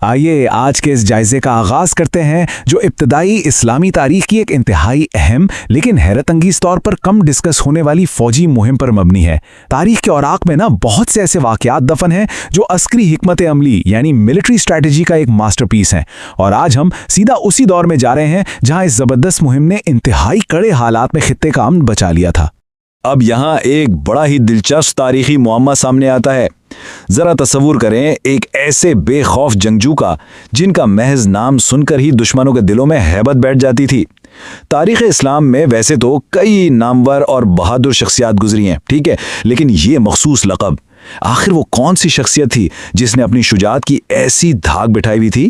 آئیے آج کے اس جائزے کا آغاز کرتے ہیں جو ابتدائی اسلامی تاریخ کی ایک انتہائی اہم لیکن حیرت انگیز طور پر کم ڈسکس ہونے والی فوجی مہم پر مبنی ہے۔ تاریخ کے اوراق میں بہت سے ایسے واقعات دفن ہیں جو عسکری حکمت عملی یعنی ملٹری اسٹریٹجی کا ایک ماسٹر پیس ہیں، اور آج ہم سیدھا اسی دور میں جا رہے ہیں جہاں اس زبردست مہم نے انتہائی کڑے حالات میں خطے کا امن بچا لیا تھا۔ اب یہاں ایک بڑا ہی دلچسپ تاریخی معمہ سامنے آتا ہے۔ ذرا تصور کریں ایک ایسے بے خوف جنگجو کا جن کا محض نام سن کر ہی دشمنوں کے دلوں میں ہیبت بیٹھ جاتی تھی۔ تاریخ اسلام میں ویسے تو کئی نامور اور بہادر شخصیات گزری ہیں، ٹھیک ہے، لیکن یہ مخصوص لقب، آخر وہ کون سی شخصیت تھی جس نے اپنی شجاعت کی ایسی دھاک بٹھائی ہوئی تھی؟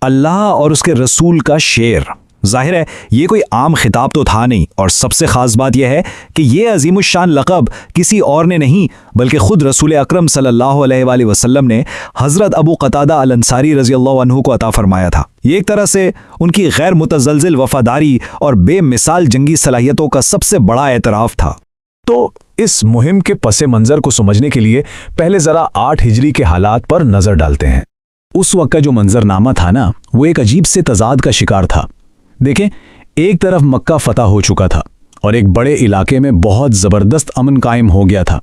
اللہ اور اس کے رسول کا شعر۔ ظاہر ہے یہ کوئی عام خطاب تو تھا نہیں، اور سب سے خاص بات یہ ہے کہ یہ عظیم الشان لقب کسی اور نے نہیں بلکہ خود رسول اکرم صلی اللہ علیہ وآلہ وسلم نے حضرت ابو قتادہ الانصاری رضی اللہ عنہ کو عطا فرمایا تھا۔ یہ ایک طرح سے ان کی غیر متزلزل وفاداری اور بے مثال جنگی صلاحیتوں کا سب سے بڑا اعتراف تھا۔ تو اس مہم کے پس منظر کو سمجھنے کے لیے پہلے ذرا 8 ہجری کے حالات پر نظر ڈالتے ہیں۔ اس وقت کا جو منظرنامہ تھا وہ ایک عجیب سے تضاد کا شکار تھا۔ دیکھیں، ایک طرف مکہ فتح ہو چکا تھا اور ایک بڑے علاقے میں بہت زبردست امن قائم ہو گیا تھا،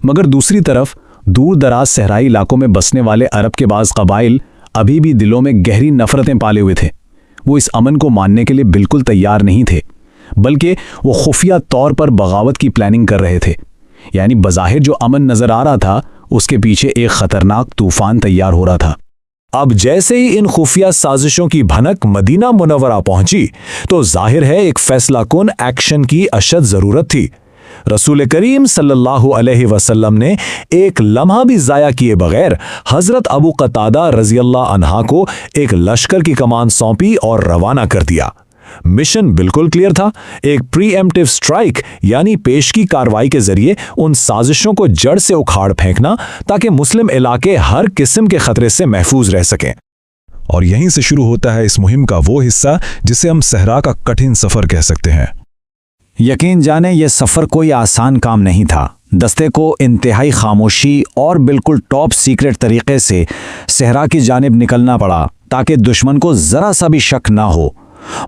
مگر دوسری طرف دور دراز صحرائی علاقوں میں بسنے والے عرب کے بعض قبائل ابھی بھی دلوں میں گہری نفرتیں پالے ہوئے تھے۔ وہ اس امن کو ماننے کے لیے بالکل تیار نہیں تھے، بلکہ وہ خفیہ طور پر بغاوت کی پلاننگ کر رہے تھے۔ یعنی بظاہر جو امن نظر آ رہا تھا اس کے پیچھے ایک خطرناک طوفان تیار ہو رہا تھا۔ اب جیسے ہی ان خفیہ سازشوں کی بھنک مدینہ منورہ پہنچی تو ظاہر ہے ایک فیصلہ کن ایکشن کی اشد ضرورت تھی۔ رسول کریم صلی اللہ علیہ وسلم نے ایک لمحہ بھی ضائع کیے بغیر حضرت ابو قتادہ رضی اللہ عنہ کو ایک لشکر کی کمان سونپی اور روانہ کر دیا۔ مشن بالکل کلیئر تھا، ایک پری ایمپٹیو سٹرائک یعنی پیشگی کارروائی کے ذریعے ان سازشوں کو جڑ سے اکھاڑ پھینکنا تاکہ مسلم علاقے ہر قسم کے خطرے سے محفوظ رہ سکیں۔ اور یہیں سے شروع ہوتا ہے اس مہم کا وہ حصہ جسے ہم صحرا کا کٹھن سفر کہہ سکتے ہیں۔ یقین جانیں یہ سفر کوئی آسان کام نہیں تھا۔ دستے کو انتہائی خاموشی اور بالکل ٹاپ سیکرٹ طریقے سے صحرا کی جانب نکلنا پڑا تاکہ دشمن کو ذرا سا بھی شک نہ ہو۔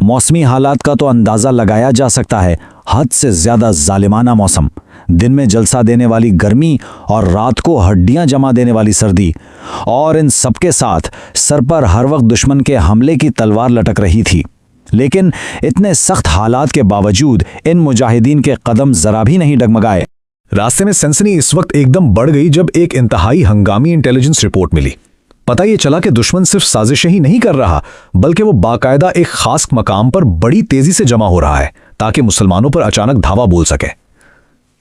موسمی حالات کا تو اندازہ لگایا جا سکتا ہے، حد سے زیادہ ظالمانہ موسم، دن میں جلسہ دینے والی گرمی اور رات کو ہڈیاں جما دینے والی سردی، اور ان سب کے ساتھ سر پر ہر وقت دشمن کے حملے کی تلوار لٹک رہی تھی۔ لیکن اتنے سخت حالات کے باوجود ان مجاہدین کے قدم ذرا بھی نہیں ڈگمگائے۔ راستے میں سنسنی اس وقت ایک دم بڑھ گئی جب ایک انتہائی ہنگامی انٹیلیجنس رپورٹ ملی۔ پتہ یہ چلا کہ دشمن صرف سازشیں ہی نہیں کر رہا بلکہ وہ باقاعدہ ایک خاص مقام پر بڑی تیزی سے جمع ہو رہا ہے تاکہ مسلمانوں پر اچانک دھاوا بول سکے۔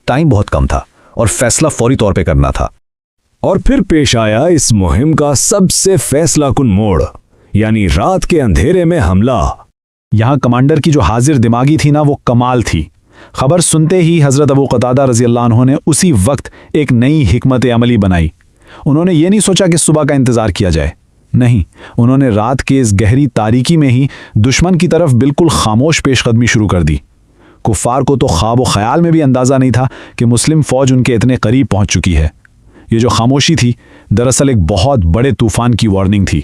ٹائم بہت کم تھا اور فیصلہ فوری طور پہ کرنا تھا۔ اور پھر پیش آیا اس مہم کا سب سے فیصلہ کن موڑ، یعنی رات کے اندھیرے میں حملہ۔ یہاں کمانڈر کی جو حاضر دماغی تھی وہ کمال تھی۔ خبر سنتے ہی حضرت ابو قتادہ رضی اللہ عنہ نے اسی وقت ایک نئی حکمت عملی بنائی۔ انہوں نے یہ نہیں سوچا کہ صبح کا انتظار کیا جائے، نہیں، انہوں نے رات کے اس گہری تاریکی میں ہی دشمن کی طرف بالکل خاموش پیش قدمی شروع کر دی۔ کفار کو تو خواب و خیال میں بھی اندازہ نہیں تھا کہ مسلم فوج ان کے اتنے قریب پہنچ چکی ہے۔ یہ جو خاموشی تھی دراصل ایک بہت بڑے طوفان کی وارننگ تھی۔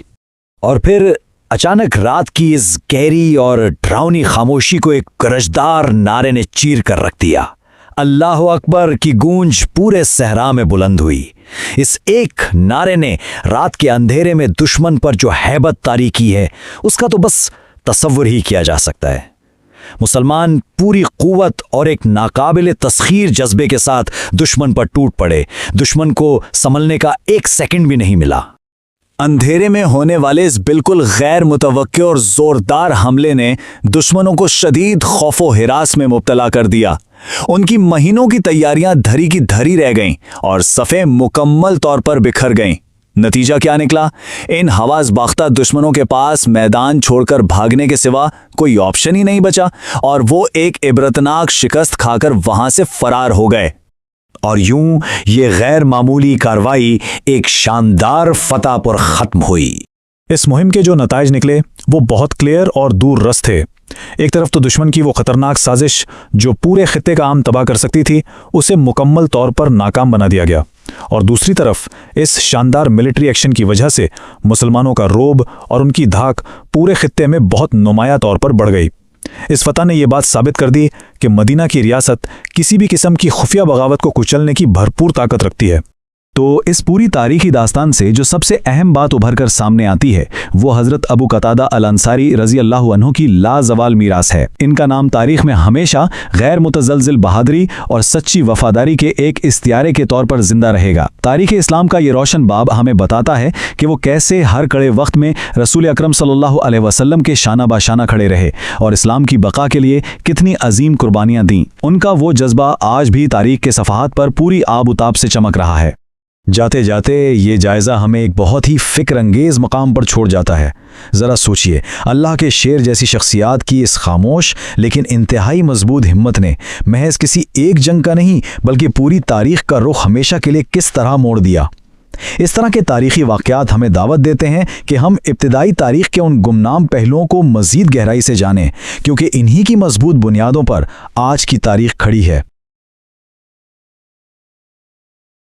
اور پھر اچانک رات کی اس گہری اور ڈراؤنی خاموشی کو ایک گرجدار نعرے نے چیر کر رکھ دیا۔ اللہ اکبر کی گونج پورے صحرا میں بلند ہوئی۔ اس ایک نعرے نے رات کے اندھیرے میں دشمن پر جو ہیبت طاری کی ہے اس کا تو بس تصور ہی کیا جا سکتا ہے۔ مسلمان پوری قوت اور ایک ناقابل تسخیر جذبے کے ساتھ دشمن پر ٹوٹ پڑے۔ دشمن کو سنبھلنے کا ایک سیکنڈ بھی نہیں ملا۔ اندھیرے میں ہونے والے اس بالکل غیر متوقع اور زوردار حملے نے دشمنوں کو شدید خوف و ہراس میں مبتلا کر دیا۔ ان کی مہینوں کی تیاریاں دھری کی دھری رہ گئیں اور صفیں مکمل طور پر بکھر گئیں۔ نتیجہ کیا نکلا؟ ان حواس باختہ دشمنوں کے پاس میدان چھوڑ کر بھاگنے کے سوا کوئی آپشن ہی نہیں بچا، اور وہ ایک عبرتناک شکست کھا کر وہاں سے فرار ہو گئے۔ اور یوں یہ غیر معمولی کارروائی ایک شاندار فتح پر ختم ہوئی۔ اس مہم کے جو نتائج نکلے وہ بہت کلیئر اور دور رس تھے۔ ایک طرف تو دشمن کی وہ خطرناک سازش جو پورے خطے کا عام تباہ کر سکتی تھی اسے مکمل طور پر ناکام بنا دیا گیا، اور دوسری طرف اس شاندار ملٹری ایکشن کی وجہ سے مسلمانوں کا رعب اور ان کی دھاک پورے خطے میں بہت نمایاں طور پر بڑھ گئی۔ اس فتح نے یہ بات ثابت کر دی کہ مدینہ کی ریاست کسی بھی قسم کی خفیہ بغاوت کو کچلنے کی بھرپور طاقت رکھتی ہے۔ تو اس پوری تاریخی داستان سے جو سب سے اہم بات ابھر کر سامنے آتی ہے وہ حضرت ابو قتادہ الانصاری رضی اللہ عنہ کی لازوال میراث ہے۔ ان کا نام تاریخ میں ہمیشہ غیر متزلزل بہادری اور سچی وفاداری کے ایک استعارے کے طور پر زندہ رہے گا۔ تاریخ اسلام کا یہ روشن باب ہمیں بتاتا ہے کہ وہ کیسے ہر کڑے وقت میں رسول اکرم صلی اللہ علیہ وسلم کے شانہ باشانہ کھڑے رہے اور اسلام کی بقا کے لیے کتنی عظیم قربانیاں دیں۔ ان کا وہ جذبہ آج بھی تاریخ کے صفحات پر پوری آب و تاب سے چمک رہا ہے۔ جاتے جاتے یہ جائزہ ہمیں ایک بہت ہی فکر انگیز مقام پر چھوڑ جاتا ہے۔ ذرا سوچئے، اللہ کے شیر جیسی شخصیات کی اس خاموش لیکن انتہائی مضبوط ہمت نے محض کسی ایک جنگ کا نہیں بلکہ پوری تاریخ کا رخ ہمیشہ کے لیے کس طرح موڑ دیا۔ اس طرح کے تاریخی واقعات ہمیں دعوت دیتے ہیں کہ ہم ابتدائی تاریخ کے ان گمنام پہلوؤں کو مزید گہرائی سے جانیں، کیونکہ انہی کی مضبوط بنیادوں پر آج کی تاریخ کھڑی ہے۔